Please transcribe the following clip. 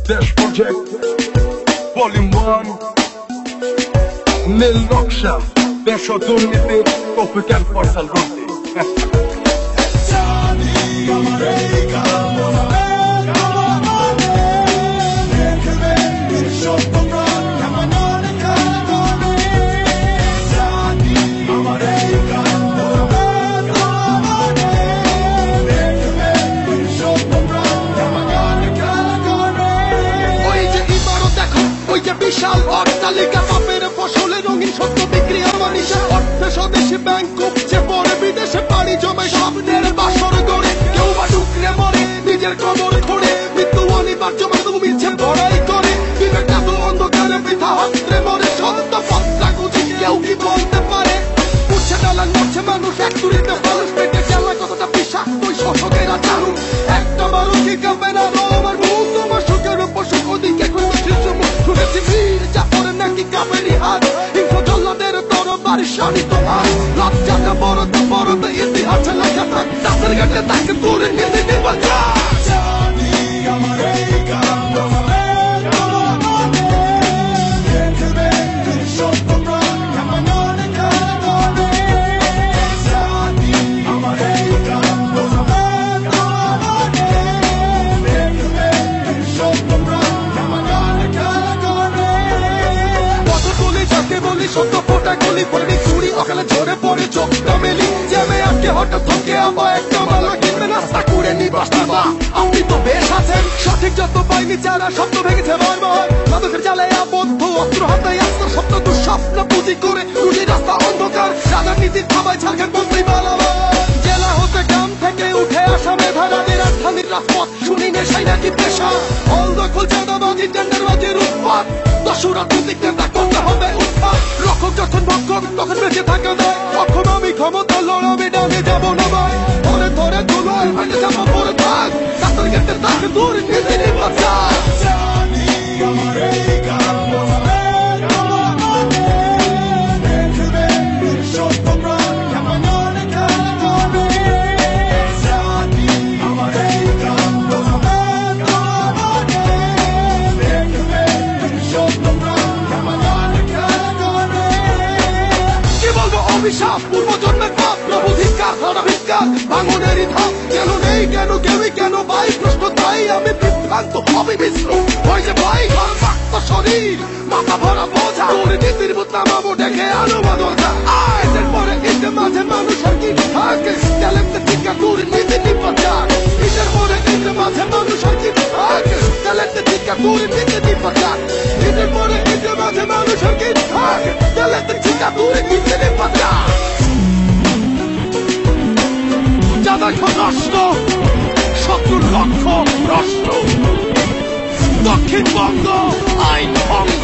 Dash Project Volume 1 Lil Naqshab দেশ ও দুর্নীতি তৌফিক এন্ড ফয়সাল রুটি বিশাল অট্টালিকা পাপের ফসলে রঙিন সত্য বিক্রি আমার নিশা অর্থে স্বদেশে ব্যাংক উপচে পড়ে বিদেশে পাড়ি জমে স্বপ্নের বাসর গড়ে কেউ বা ডুকরে মরে নিজের কবর খোঁড়ে মৃত্যু অনিবার্য মাধব মিলছে বড়াই করে বিবেক এত অন্ধকারে বৃথা হস্ত্রে মরে সত্য পথটা খুঁজে কেউ কি বলতে পারে উঠছে ডালান মরছে মানুষ এক তুরিতে মানুষ পেটে জ্বালা কতটা বিষাক্ত ওই শোষকেরা দারুণ একটা বারো কি কাঁপে না আমার মুখ তোমার সুখের উপর সুখ ওদিকে শুনেছি বীর জাফর নাকি কাবেরি হাত হিংস্র জল্লাদের তরবারি শানিত হাত লজ্জাটা বড়তে বড়তে ইতিহাসে লেখা থাক তাদের ঘাটে তাকে দূরে নিতে নিবা জানি আমার এই গান সত্য ফোটা গলি পড়ে চুরি অকালে ঝরে পড়ে চোখটা মেলি জ্যামে আটকে হঠাৎ ধকে আবার একটা মালা কিনবে রাস্তা করে নিবাস নিবা আপনি তো বেশ আছেন সঠিক যত পাইনি চারা স্বপ্ন ভেঙেছে বারবার মাদকের জালে আবদ্ধ অস্ত্র হাতে আস্ত্র স্বপ্ন দুঃস্বপ্ন পুঁজি করে রুটি রাস্তা অন্ধকার রাজনীতির খাবায় ছাড়খান বন্ধুই বালাবার জেলা হতে গ্রাম থেকে উঠে আসা মেধারাদের রাজধানীর রাজপথ শুনি নেশাই নাকি পেশা হল দখল চাঁদাবাজি টেন্ডারবাজির উৎপাত দশরা প্রতীক নেতা করতে হবে উৎপাত রক্ষক যখন ভক্ষক তখন বেঁচে থাকা দেয় অক্ষম আমি ক্ষমতা লড়াবে ডানে যাবো না ভাই ধরে ধরে তোলার হাঁটে যাবো পরে থাক তাদের গেটে তাকে দূরে নিতে নিবা জানি আমার এই গান অভিশাপ পূর্বজন্মের পাপ প্রবুধিকার ধরাভিকার ভাঙনেরই ধাপ কেন নেই কেন কেউই কেন ভাই প্রশ্ন তাই আমি বিভ্রান্ত হবে মিশ্র ওই যে ভাই ঘরমাক্ত শরীর মাথা ভরা বোঝা দুর্নীতির নামাবো ডেকে আলো বাদলটা এদের পরে এদের মাঝে মানুষ আর কি থাকে ট্যালেন্টে টিকা দুর্নীতি নিপাচার এদের পরে এদের মাঝে মানুষ আর কি থাকে ট্যালেন্টে টিকা দুর্নীতি নিপাচার এদের পরে এদের মাঝে মানুষ আর কি থাকে ট্যালেন্টে টিকা দুর্নীতি নিপাচার যাদের নষ্ট শত্রুর লক্ষ্য নষ্ট দক্ষিণবঙ্গ আইন ভঙ্গ